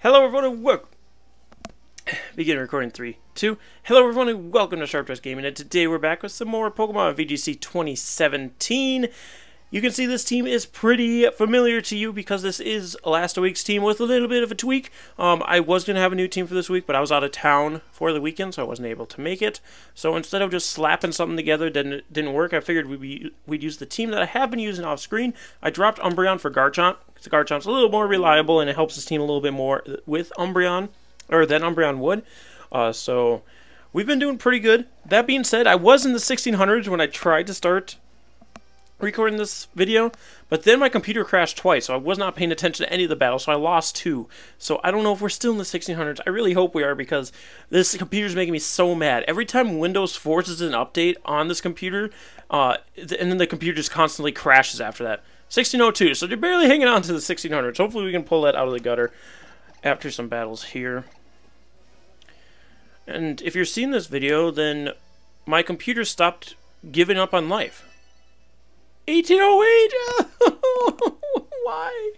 Hello everyone and welcome. Begin recording 3, 2. Hello everyone and welcome to Sharp Dress Gaming, and today we're back with some more Pokemon VGC 2017. You can see this team is pretty familiar to you because this is last week's team with a little bit of a tweak. I was going to have a new team for this week, but I was out of town for the weekend, so I wasn't able to make it. So instead of just slapping something together that didn't work, I figured we'd use the team that I have been using off screen. I dropped Umbreon for Garchomp, because Garchomp's a little more reliable and it helps this team a little bit more with Umbreon, or than Umbreon would. So we've been doing pretty good. That being said, I was in the 1600s when I tried to start recording this video, but then my computer crashed twice, so I was not paying attention to any of the battles, so I lost 2. So I don't know if we're still in the 1600s. I really hope we are, because this computer's making me so mad. Every time Windows forces an update on this computer, and then the computer just constantly crashes after that. 1602, so they're barely hanging on to the 1600s. Hopefully we can pull that out of the gutter after some battles here. And if you're seeing this video, then my computer stopped giving up on life. 1808! Why?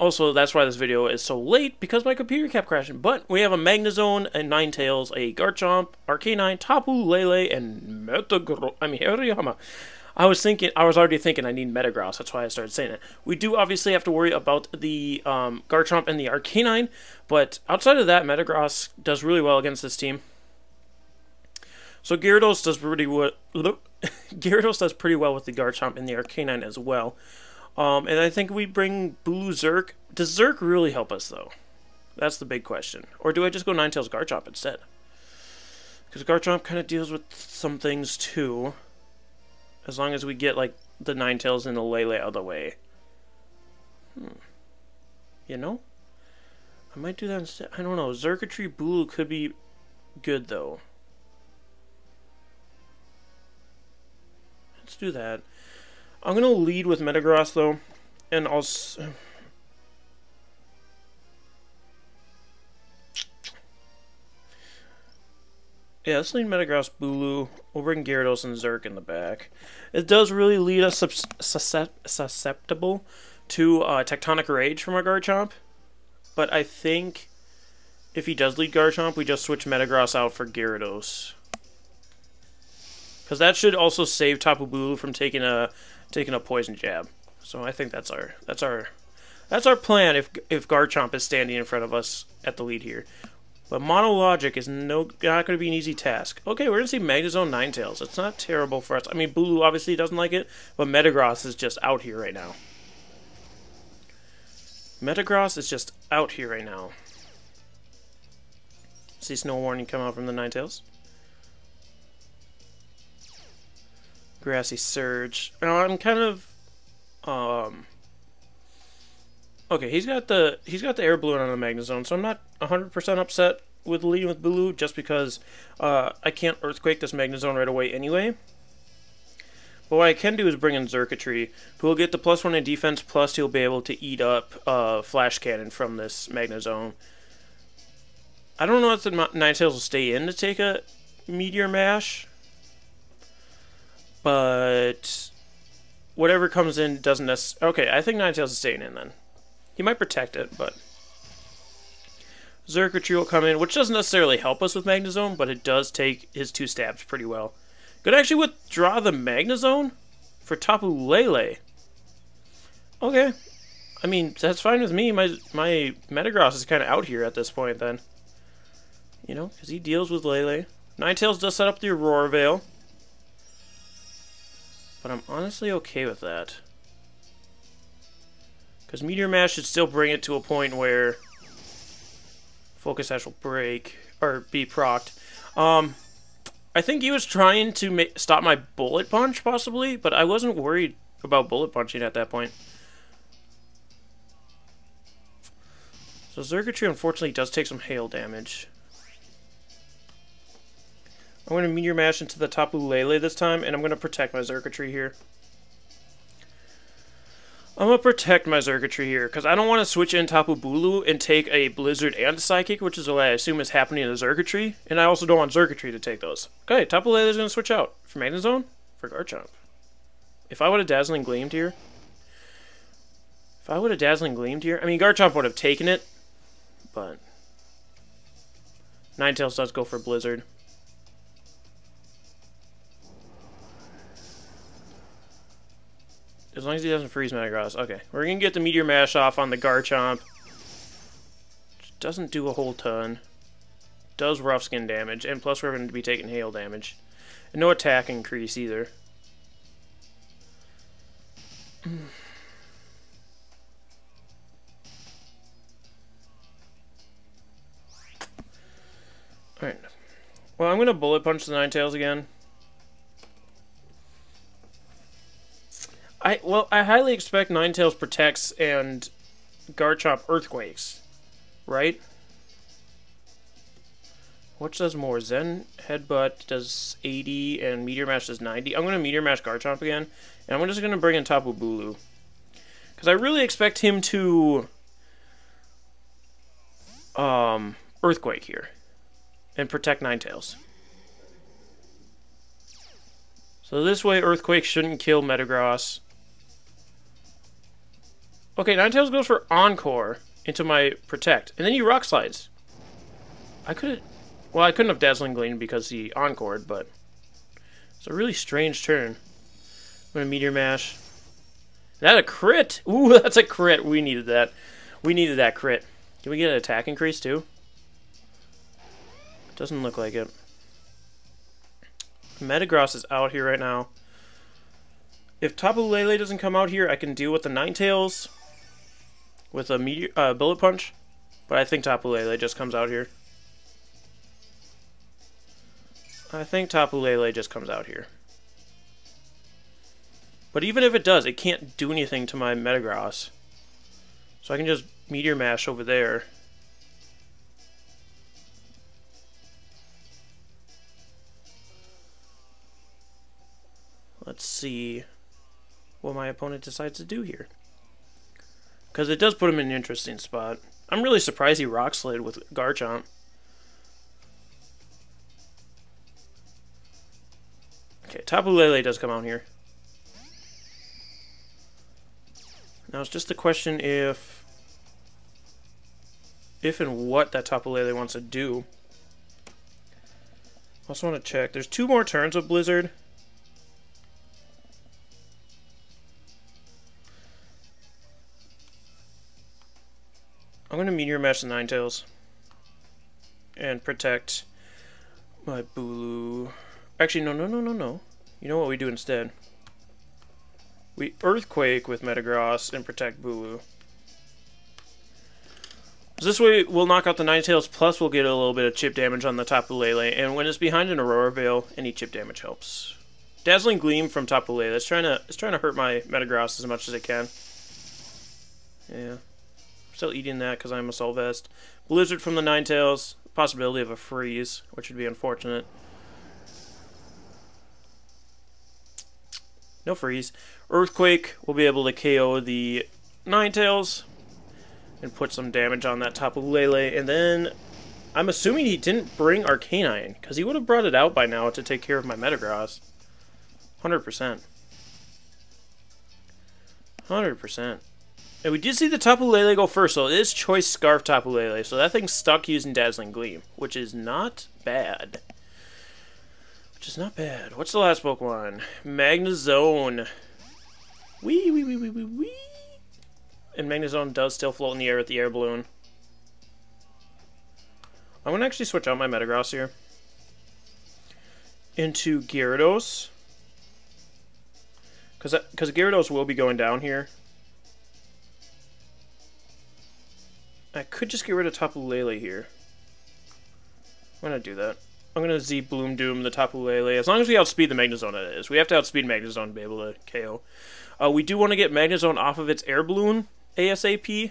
Also, that's why this video is so late, because my computer kept crashing. But we have a Magnezone, a Ninetales, a Garchomp, Arcanine, Tapu, Lele, and Hariyama. I was already thinking I need Metagross, that's why I started saying it. We do obviously have to worry about the Garchomp and the Arcanine, but outside of that, Metagross does really well against this team. So Gyarados does pretty well. Gyarados does pretty well with the Garchomp and the Arcanine as well. And I think we bring Blue Zerk. Does Zerk really help us though? That's the big question. Or do I just go Ninetales Garchomp instead? Because Garchomp kind of deals with some things too. As long as we get like the Ninetales and the Lele out of the way. You know? I might do that instead. I don't know. Xurkitree Bulu could be good though. Let's do that. I'm going to lead with Metagross, though, and I'll... Yeah, let's lead Metagross, Bulu. We'll bring Gyarados and Zerk in the back. It does really lead us susceptible to Tectonic Rage from our Garchomp, but I think if he does lead Garchomp, we just switch Metagross out for Gyarados. Because that should also save Tapu Bulu from taking a poison jab. So I think that's our plan if Garchomp is standing in front of us at the lead here. But Monologic is not going to be an easy task. Okay, we're going to see Magnezone Ninetales. It's not terrible for us. I mean, Bulu obviously doesn't like it, but Metagross is just out here right now. Metagross is just out here right now. See Snow Warning come out from the Ninetales. Grassy Surge. Now I'm kind of okay, he's got the air balloon on the Magnezone, so I'm not 100% upset with leading with Bulu just because I can't Earthquake this Magnezone right away anyway. But what I can do is bring in Xurkitree, who will get the +1 in defense, plus he'll be able to eat up Flash Cannon from this Magnezone. I don't know if the Ninetales will stay in to take a Meteor Mash, but whatever comes in doesn't necessarily... Okay, I think Ninetales is staying in then. He might protect it, but... Xurkitree will come in, which doesn't necessarily help us with Magnezone, but it does take his 2 stabs pretty well. Could actually withdraw the Magnezone for Tapu Lele. Okay. I mean, that's fine with me. My Metagross is kind of out here at this point then. You know, because he deals with Lele. Ninetales does set up the Aurora Veil. But I'm honestly okay with that. Because Meteor Mash should still bring it to a point where Focus Sash will break, or be procced. I think he was trying to stop my Bullet Punch, possibly, but I wasn't worried about Bullet Punching at that point. So Xurkitree unfortunately does take some hail damage. I'm going to Meteor Mash into the Tapu Lele this time, and I'm going to protect my Xurkitree here. I'm going to protect my Xurkitree here, because I don't want to switch in Tapu Bulu and take a Blizzard and a Psychic, which is what I assume is happening to Xurkitree, and I also don't want Xurkitree to take those. Okay, Tapu Lele is going to switch out for Magnezone for Garchomp. If I would have Dazzling Gleamed here, If I would have Dazzling Gleamed here, I mean, Garchomp would have taken it, but Ninetales does go for Blizzard. As long as he doesn't freeze Metagross. Okay, we're going to get the Meteor Mash off on the Garchomp. Which doesn't do a whole ton. Does rough skin damage, and plus we're going to be taking hail damage. And no attack increase either. Alright. Well, I'm going to Bullet Punch the Ninetales again. I highly expect Ninetales protects and Garchomp Earthquakes, right? Which does more? Zen Headbutt does 80 and Meteor Mash does 90. I'm going to Meteor Mash Garchomp again, and I'm just going to bring in Tapu Bulu. Because I really expect him to Earthquake here and protect Ninetales. So this way Earthquake shouldn't kill Metagross. Okay, Ninetales goes for Encore into my Protect, and then he Rock Slides. I couldn't have Dazzling Gleam because he Encored, but it's a really strange turn. I'm going to Meteor Mash. Is that a crit? Ooh, that's a crit. We needed that. We needed that crit. Can we get an attack increase too? Doesn't look like it. Metagross is out here right now. If Tapu Lele doesn't come out here, I can deal with the Ninetales with a Bullet Punch, but I think Tapu Lele just comes out here. I think Tapu Lele just comes out here. But even if it does, it can't do anything to my Metagross. So I can just Meteor Mash over there. Let's see what my opponent decides to do here. Because it does put him in an interesting spot. I'm really surprised he Rock Slid with Garchomp. Okay, Tapu Lele does come out here. Now it's just a question if and what that Tapu Lele wants to do. I also want to check. There's 2 more turns of Blizzard. I'm going to Meteor Mash the Ninetales and protect my Bulu. Actually, no. You know what we do instead? We Earthquake with Metagross and protect Bulu. So this way, we'll knock out the Ninetales, plus we'll get a little bit of chip damage on the Tapu Lele, and when it's behind an Aurora Veil, any chip damage helps. Dazzling Gleam from Tapu Lele. It's trying to hurt my Metagross as much as it can. Yeah. Still eating that because I'm Assault Vest. Blizzard from the Ninetales. Possibility of a freeze, which would be unfortunate. No freeze. Earthquake will be able to KO the Ninetales and put some damage on that Tapu Lele. And then I'm assuming he didn't bring Arcanine because he would have brought it out by now to take care of my Metagross. 100%. 100%. And we did see the Tapu Lele go first, so it is Choice Scarf Tapu Lele. So that thing's stuck using Dazzling Gleam, which is not bad. Which is not bad. What's the last Pokemon? Magnezone. Wee. And Magnezone does still float in the air with the air balloon. I'm going to actually switch out my Metagross here into Gyarados. Because Gyarados will be going down here. I could just get rid of Tapu Lele here. I'm going to do that. I'm going to Z Bloom Doom the Tapu Lele. As long as we outspeed the Magnezone, it is. We have to outspeed Magnezone to be able to KO. We do want to get Magnezone off of its air balloon ASAP.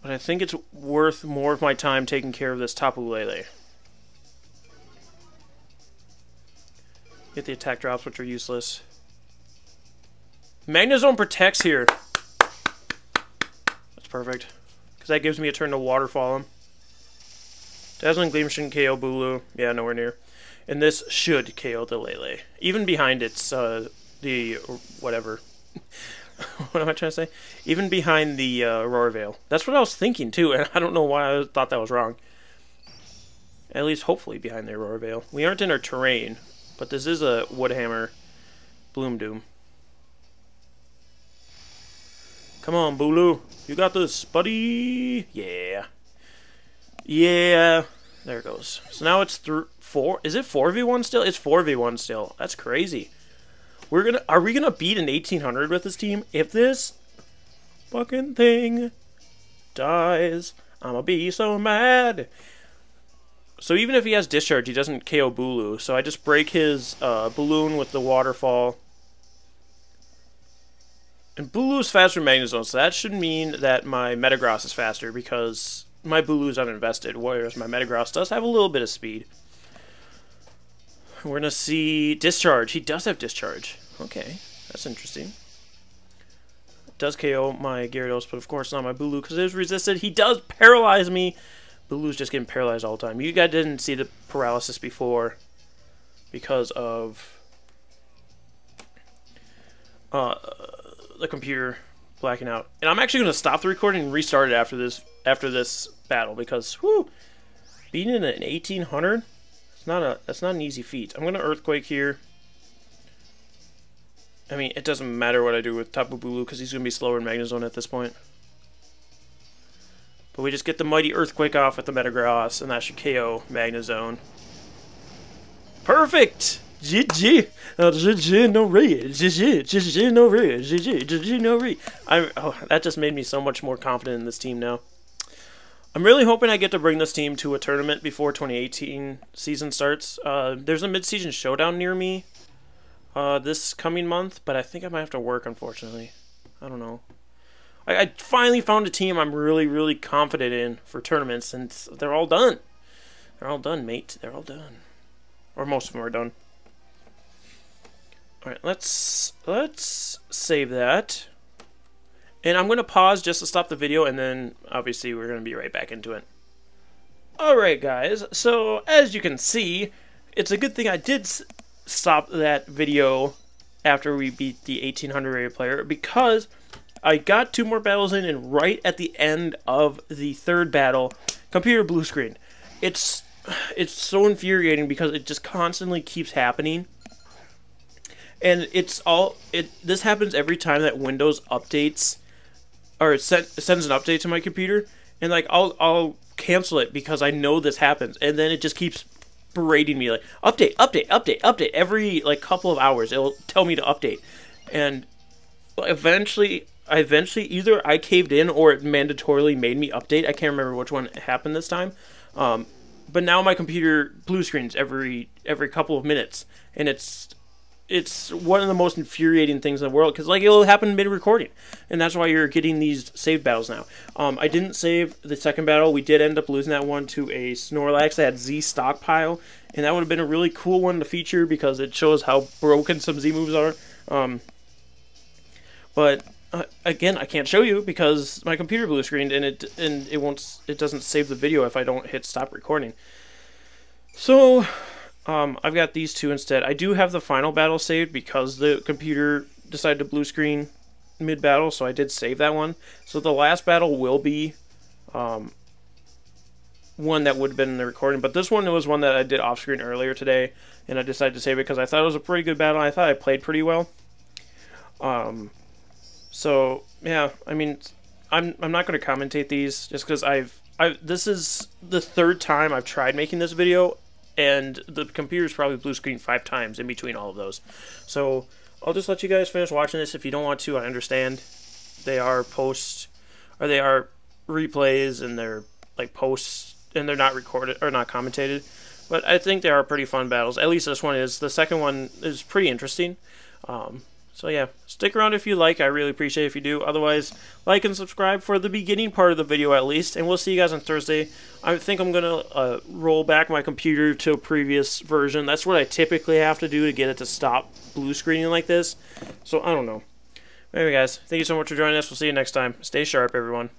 But I think it's worth more of my time taking care of this Tapu Lele. Get the attack drops, which are useless. Magnezone protects here. That's perfect. Because that gives me a turn to Waterfall him. Dazzling Gleam shouldn't KO Bulu. Yeah, nowhere near. And this should KO the Lele. Even behind its, the whatever. What am I trying to say? Even behind the Aurora Veil. That's what I was thinking too, and I don't know why I thought that was wrong. At least hopefully behind the Aurora Veil. We aren't in our terrain, but this is a Woodhammer Bloom Doom. Come on, Bulu. You got this, buddy. Yeah. Yeah. There it goes. So now it's 4. Is it 4v1 still? It's 4v1 still. That's crazy. Are we gonna beat an 1800 with this team? If this fucking thing dies, I'ma be so mad. So even if he has Discharge, he doesn't KO Bulu. So I just break his balloon with the waterfall. And Bulu's faster than Magnezone, so that should mean that my Metagross is faster because my Bulu's uninvested, whereas my Metagross does have a little bit of speed. We're gonna see Discharge. He does have Discharge. Okay, that's interesting. Does KO my Gyarados, but of course not my Bulu because it is resisted. He does paralyze me. Bulu's just getting paralyzed all the time. You guys didn't see the paralysis before because of the computer blacking out. And I'm actually going to stop the recording and restart it after this battle because whew, beating an 1800, that's not an easy feat. I'm going to Earthquake here. I mean, it doesn't matter what I do with Tapu Bulu because he's going to be slower than Magnezone at this point. But we just get the mighty Earthquake off with the Metagross, and that should KO Magnezone. Perfect! GG! GG no re! GG no re! GG no re! That just made me so much more confident in this team now. I'm really hoping I get to bring this team to a tournament before 2018 season starts. There's a mid-season showdown near me this coming month, but I think I might have to work, unfortunately. I don't know. I finally found a team I'm really, really confident in for tournaments, and they're all done. They're all done, mate. They're all done. Or most of them are done. Alright, let's save that. And I'm going to pause just to stop the video, and then, obviously, we're going to be right back into it. Alright, guys. So, as you can see, it's a good thing I did stop that video after we beat the 1800 rated player, because I got 2 more battles in, and right at the end of the 3rd battle, computer blue screen. It's so infuriating because it just constantly keeps happening. And this happens every time that Windows updates, or it sends an update to my computer, and like I'll cancel it because I know this happens, and then it just keeps berating me like update every like couple of hours. It'll tell me to update, and eventually either I caved in or it mandatorily made me update. I can't remember which one happened this time. But now my computer blue screens every couple of minutes, and it's one of the most infuriating things in the world because like it'll happen mid-recording, and that's why you're getting these saved battles now. I didn't save the 2nd battle. We did end up losing that one to a Snorlax that had Z stockpile, and that would have been a really cool one to feature because it shows how broken some Z moves are. But again, I can't show you because my computer blue screened, and it doesn't save the video if I don't hit stop recording. So I've got these 2 instead. I do have the final battle saved because the computer decided to blue screen mid battle, so I did save that one. So the last battle will be one that would have been in the recording, but this one was one that I did off screen earlier today, and I decided to save it because I thought it was a pretty good battle. I thought I played pretty well. So yeah, I mean, I'm not going to commentate these just because this is the 3rd time I've tried making this video, and the computer's probably blue screened 5 times in between all of those. So I'll just let you guys finish watching this. If you don't want to, I understand. They are they are replays, and they're like posts, and they're not recorded or not commentated. But I think they are pretty fun battles. At least this one is. The 2nd one is pretty interesting. So yeah, stick around if you like. I really appreciate it if you do. Otherwise, like and subscribe for the beginning part of the video at least. And we'll see you guys on Thursday. I think I'm going to roll back my computer to a previous version. That's what I typically have to do to get it to stop blue screening like this. So I don't know. Anyway guys, thank you so much for joining us. We'll see you next time. Stay sharp, everyone.